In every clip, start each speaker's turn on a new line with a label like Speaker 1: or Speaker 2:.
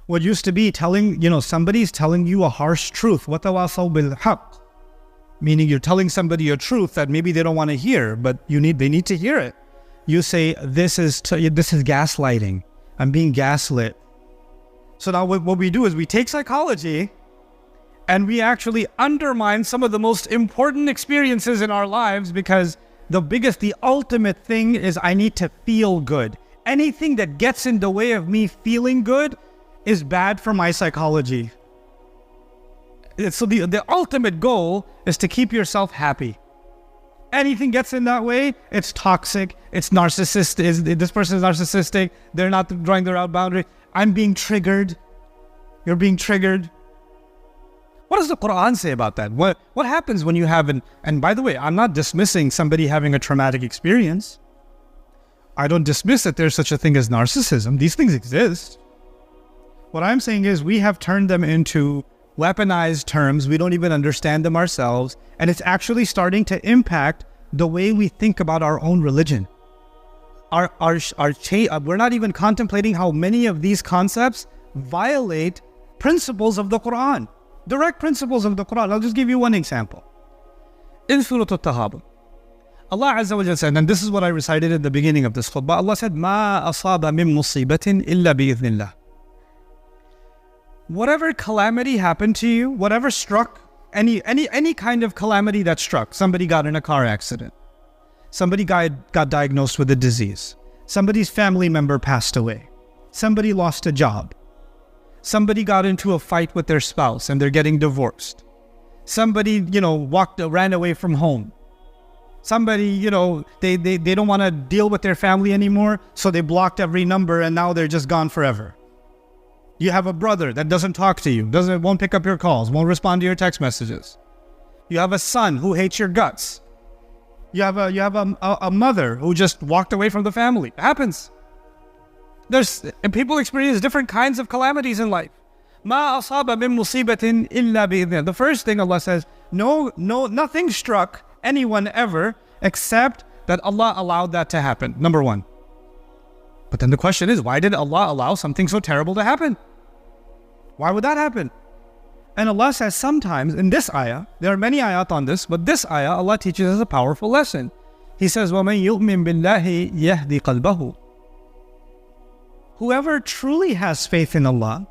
Speaker 1: What used to be somebody's telling you a harsh truth. وَتَوَاصَوْا بِالْحَقِّ. Meaning you're telling somebody a truth that maybe they don't want to hear, but they need to hear it. You say, this is gaslighting. I'm being gaslit. So now what we do is we take psychology and we actually undermine some of the most important experiences in our lives, because the ultimate thing is I need to feel good. Anything that gets in the way of me feeling good is bad for my psychology. So the ultimate goal is to keep yourself happy. Anything gets in that way, it's toxic, it's narcissistic, this person is narcissistic, they're not drawing their out boundary. I'm being triggered. You're being triggered. What does the Quran say about that? What happens when you have and by the way, I'm not dismissing somebody having a traumatic experience. I don't dismiss that there's such a thing as narcissism. These things exist. What I'm saying is we have turned them into weaponized terms. We don't even understand them ourselves. And it's actually starting to impact the way we think about our own religion. We're not even contemplating how many of these concepts violate principles of the Quran. Direct principles of the Quran. I'll just give you one example. In Surah Al-Tahabun, Allah Azza wa Jalla said, and this is what I recited at the beginning of this khutbah, Allah said, مَا أَصَابَ مِن مُصِيبَةٍ إِلَّا بِإِذْنِ اللَّهِ. Whatever calamity happened to you, whatever struck, any kind of calamity that struck, somebody got in a car accident, somebody got diagnosed with a disease, somebody's family member passed away, somebody lost a job, somebody got into a fight with their spouse and they're getting divorced, somebody, ran away from home, somebody, they don't want to deal with their family anymore, so they blocked every number and now they're just gone forever. You have a brother that doesn't talk to you, won't pick up your calls, won't respond to your text messages. You have a son who hates your guts. You have a mother who just walked away from the family. It happens. People experience different kinds of calamities in life. مَا أَصَابَ مِن مُصِيبَةٍ إِلَّا بِإِذْنِ. The first thing Allah says, nothing struck anyone ever except that Allah allowed that to happen. Number one. But then the question is, why did Allah allow something so terrible to happen? Why would that happen? And Allah says sometimes in this ayah, there are many ayat on this, but this ayah, Allah teaches us a powerful lesson. He says, وَمَن يُؤْمِن بِاللَّهِ يَهْدِ قَلْبَهُ. Whoever truly has faith in Allah,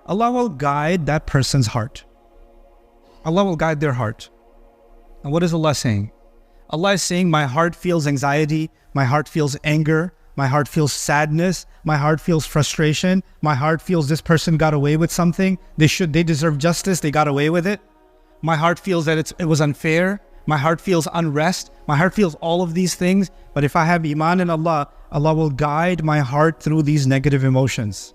Speaker 1: Allah will guide that person's heart. Allah will guide their heart. And what is Allah saying? Allah is saying, my heart feels anxiety, my heart feels anger, my heart feels sadness, my heart feels frustration, my heart feels this person got away with something, they deserve justice, they got away with it. My heart feels that it was unfair, my heart feels unrest, my heart feels all of these things. But if I have iman in Allah, Allah will guide my heart through these negative emotions.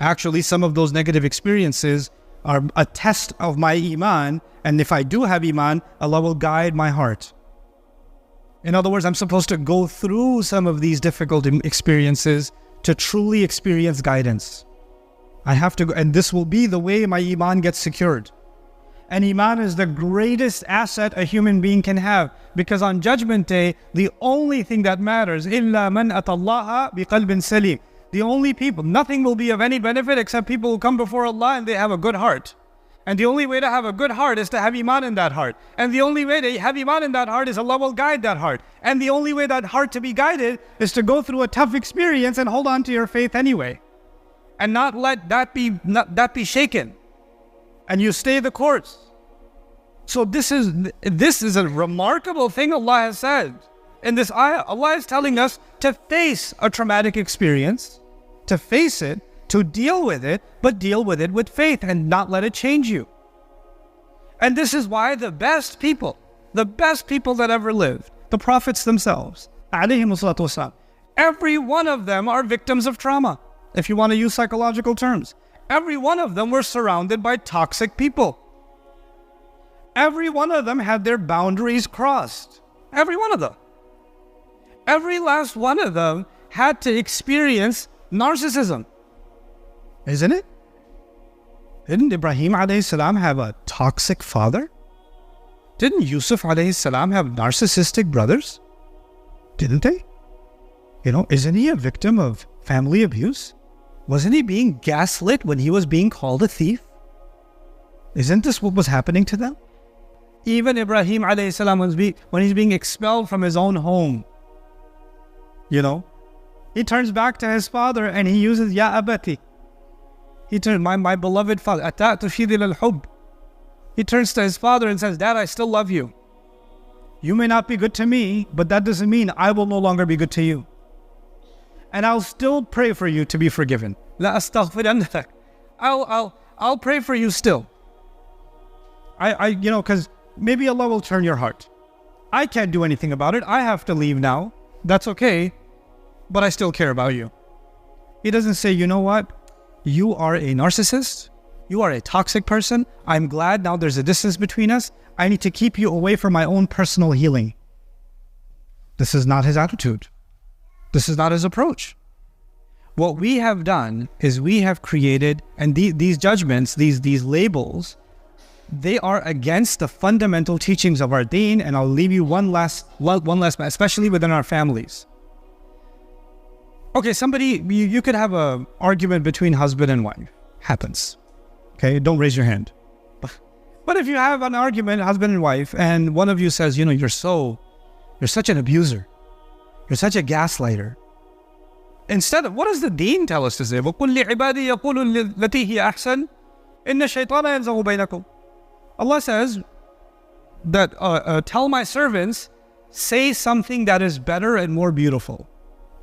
Speaker 1: Actually, some of those negative experiences are a test of my iman, and if I do have iman, Allah will guide my heart. In other words, I'm supposed to go through some of these difficult experiences to truly experience guidance. I have to go, and this will be the way my iman gets secured. And iman is the greatest asset a human being can have, because on Judgment Day, the only thing that matters, إِلَّا مَنْ أَتَى اللَّهَ بِقَلْبٍ سَلِيمٍ. The only people, nothing will be of any benefit except people who come before Allah and they have a good heart. And the only way to have a good heart is to have iman in that heart. And the only way to have iman in that heart is Allah will guide that heart. And the only way that heart to be guided is to go through a tough experience and hold on to your faith anyway. And not let that be shaken. And you stay the course. So this is a remarkable thing Allah has said. In this ayah, Allah is telling us to face a traumatic experience, to face it, to deal with it, but deal with it with faith and not let it change you. And this is why the best people that ever lived, the prophets themselves, every one of them are victims of trauma, if you want to use psychological terms. Every one of them were surrounded by toxic people. Every one of them had their boundaries crossed. Every one of them. Every last one of them had to experience narcissism. Isn't it? Didn't Ibrahim alayhi salam have a toxic father? Didn't Yusuf alayhi salam have narcissistic brothers? Didn't they? Isn't he a victim of family abuse? Wasn't he being gaslit when he was being called a thief? Isn't this what was happening to them? Even Ibrahim alayhi salam, when he's being expelled from his own home, he turns back to his father and he uses Ya Abati. He turns, my beloved father, Ata'tu fidil al-hub. He turns to his father and says, Dad, I still love you. You may not be good to me, but that doesn't mean I will no longer be good to you. And I'll still pray for you to be forgiven. La astaghfiranna lak. I'll pray for you still. Because maybe Allah will turn your heart. I can't do anything about it. I have to leave now. That's okay. But I still care about you. He doesn't say, you know what? You are a narcissist. You are a toxic person. I'm glad now there's a distance between us. I need to keep you away from my own personal healing. This is not his attitude. This is not his approach. What we have done is we have created, and these judgments, these labels, they are against the fundamental teachings of our deen. And I'll leave you one last, especially within our families. Okay, you could have an argument between husband and wife. Happens. Okay, don't raise your hand. But if you have an argument, husband and wife, and one of you says, you're such an abuser. You're such a gaslighter. Instead of, what does the deen tell us to say? وَقُلْ لِعِبَادِي يَقُولُ الَّتِي هِيَ أَحْسَنُ إِنَّ الشَّيْطَانَ يَنزَغُ بَيْنَكُمْ. Allah says that tell my servants, say something that is better and more beautiful.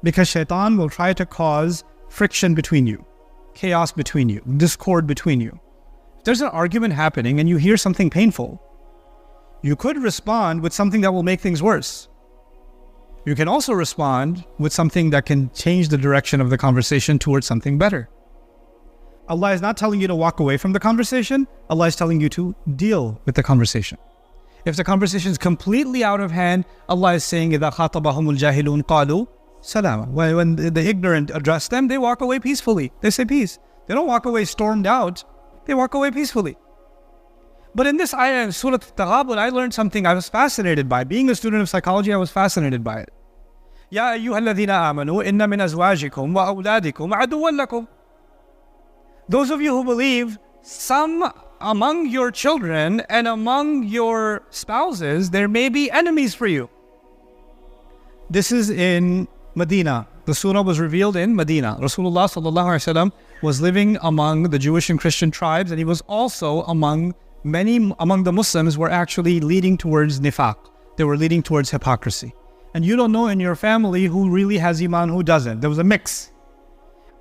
Speaker 1: Because shaitan will try to cause friction between you, chaos between you, discord between you. If there's an argument happening and you hear something painful, you could respond with something that will make things worse. You can also respond with something that can change the direction of the conversation towards something better. Allah is not telling you to walk away from the conversation. Allah is telling you to deal with the conversation. If the conversation is completely out of hand, Allah is saying, إِذَا خَاطَبَهُمُ الْجَاهِلُونَ قَالُوا سَلَامًا. When the ignorant address them, they walk away peacefully. They say peace. They don't walk away stormed out. They walk away peacefully. But in this ayah in Surah Al-Taghabun, I learned something I was fascinated by. Being a student of psychology, I was fascinated by it. يَا أَيُّهَا الَّذِينَ آمَنُوا إِنَّ مِنْ أَزْوَاجِكُمْ وَأَوْلَادِكُمْ عَدُوًّا لَكُمْ. Those of you who believe, some among your children and among your spouses, there may be enemies for you. This is in Medina. The surah was revealed in Medina. Rasulullah sallallahu alaihi wasallam was living among the Jewish and Christian tribes, and he was also among the Muslims were actually leading towards nifaq. They were leading towards hypocrisy. And you don't know in your family who really has iman, who doesn't. There was a mix.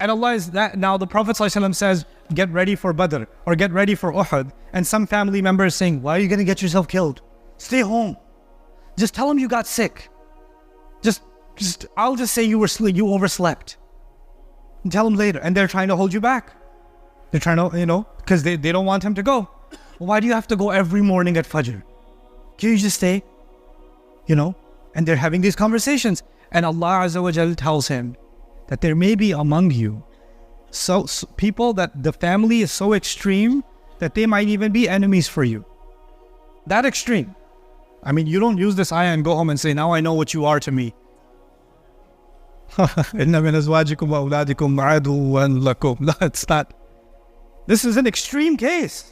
Speaker 1: And Allah is that. Now the Prophet ﷺ says, get ready for Badr or get ready for Uhud. And some family members saying, why are you going to get yourself killed? Stay home. Just tell them you got sick. I'll just say you overslept. And tell them later. And they're trying to hold you back. They're trying to, because they don't want him to go. Well, why do you have to go every morning at Fajr? Can you just stay? And they're having these conversations. And Allah Azza wa Jal tells him that there may be among you so people that the family is so extreme that they might even be enemies for you. That extreme. I mean, you don't use this ayah and go home and say, now I know what you are to me. إِنَّ مِنْ أَزْوَاجِكُمْ وَأَوْلَادِكُمْ عَدُوًّا لَكُمْ. No, it's not. This is an extreme case.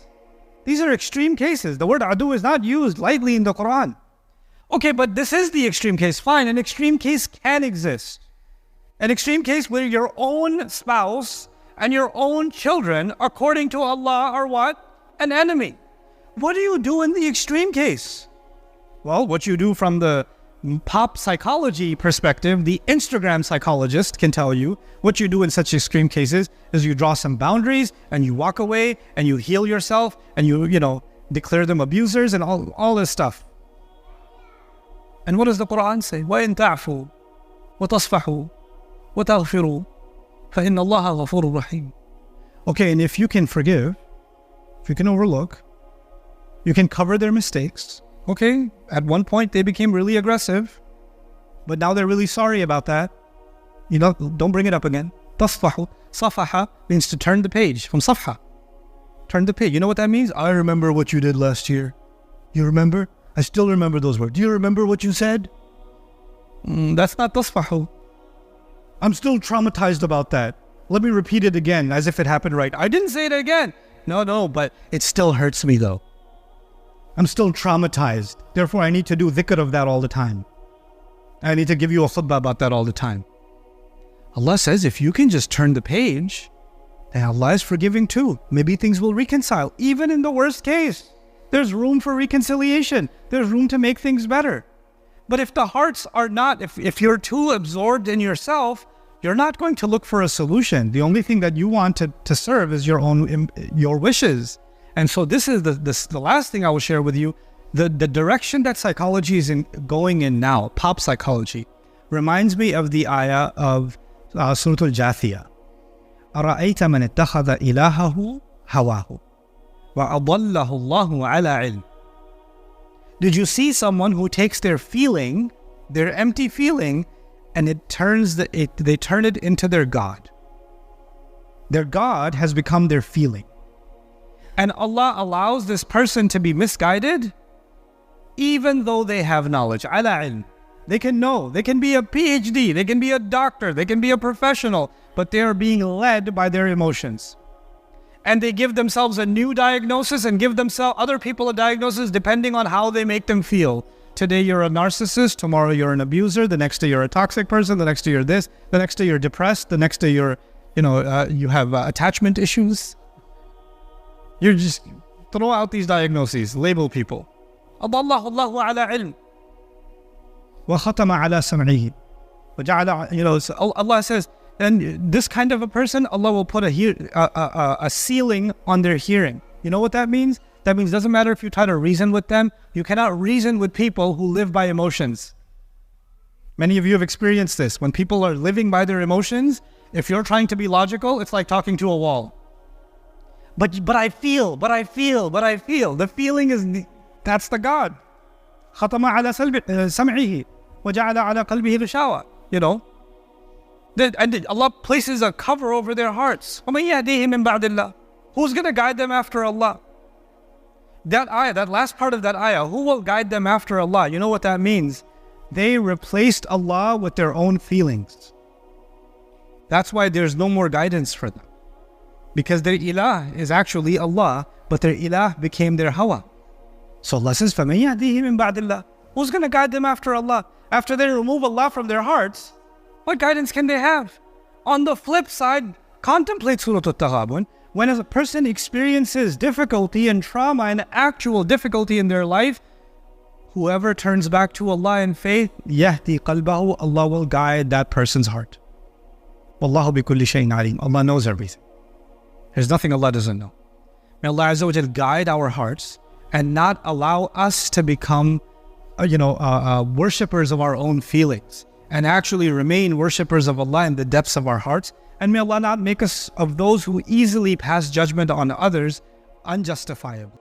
Speaker 1: These are extreme cases. The word adu is not used lightly in the Quran. Okay, but this is the extreme case. Fine, an extreme case can exist. An extreme case where your own spouse and your own children, according to Allah, are what? An enemy. What do you do in the extreme case? Well, what you do from the pop psychology perspective, the Instagram psychologist can tell you what you do in such extreme cases is you draw some boundaries and you walk away and you heal yourself and you declare them abusers and all this stuff. And what does the Quran say? وَإِن تَعْفُوا وَتَصْفَحُوا وَتَغْفِرُوا فَإِنَّ اللَّهَ غَفُورٌ رَحِيمٌ. Okay, and if you can forgive, if you can overlook, you can cover their mistakes. Okay, at one point they became really aggressive, but now they're really sorry about that. Don't bring it up again. تَصْفَحُوا. Safaha means to turn the page, from safha. Turn the page. You know what that means? I remember what you did last year. You remember? I still remember those words. Do you remember what you said? That's not tasfahu. I'm still traumatized about that. Let me repeat it again as if it happened right. I didn't say it again. No, but it still hurts me though. I'm still traumatized. Therefore, I need to do dhikr of that all the time. I need to give you a khutbah about that all the time. Allah says, if you can just turn the page, then Allah is forgiving too. Maybe things will reconcile. Even in the worst case, there's room for reconciliation. There's room to make things better. But if the hearts are not, if you're too absorbed in yourself, you're not going to look for a solution. The only thing that you want to serve is your wishes. And so this is the last thing I will share with you. The direction that psychology is going in now, pop psychology, reminds me of the ayah of Surah Al-Jathiyah. أَرَأَيْتَ مَنِ اتَّخَذَ إِلَهَهُ هَوَاهُ وَأَضَلَّهُ اللَّهُ عَلَى عِلْمٍ. Did you see someone who takes their feeling, their empty feeling, and they turn it into their God? Their God has become their feeling. And Allah allows this person to be misguided even though they have knowledge. عَلَى عِلْمٍ. They can know. They can be a PhD. They can be a doctor. They can be a professional. But they are being led by their emotions. And they give themselves a new diagnosis and give other people a diagnosis depending on how they make them feel. Today you're a narcissist. Tomorrow you're an abuser. The next day you're a toxic person. The next day you're this. The next day you're depressed. The next day you're, you have attachment issues. You just throw out these diagnoses. Label people. أَضَلَّهُ اللَّهُ عَلَى عِلْمٍ وَخَتَمَ عَلَى سَمْعِهِ. So Allah says, and this kind of a person, Allah will put a ceiling on their hearing. You know what that means? That means it doesn't matter if you try to reason with them. You cannot reason with people who live by emotions. Many of you have experienced this. When people are living by their emotions, if you're trying to be logical, it's like talking to a wall. But I feel. The feeling is, that's the God. خَتَمَ عَلَى سَمْعِهِ وَجَعَلَ عَلَى قَلْبِهِ غِشَاوَةً. And Allah places a cover over their hearts. وَمَنْ يَهْدِيهِ مِنْ بَعْدِ اللَّهِ. Who's going to guide them after Allah? That ayah, that last part of that ayah, who will guide them after Allah? You know what that means? They replaced Allah with their own feelings. That's why there's no more guidance for them. Because their ilah is actually Allah, but their ilah became their hawa. So Allah says, فَمَنْ يَهْدِيهِ مِنْ بَعْدِ اللَّهِ. Who's going to guide them after Allah? After they remove Allah from their hearts, what guidance can they have? On the flip side, contemplate Surah Al-Taghabun. When a person experiences difficulty and trauma and actual difficulty in their life, whoever turns back to Allah in faith, يَهْدِي قَلْبَهُ, Allah will guide that person's heart. وَاللَّهُ بِكُلِّ شَيْءٍ عَلِيمٌ. Allah knows everything. There's nothing Allah doesn't know. May Allah Azza wa Jal guide our hearts and not allow us to become, worshippers of our own feelings, and actually remain worshippers of Allah in the depths of our hearts. And may Allah not make us of those who easily pass judgment on others unjustifiably.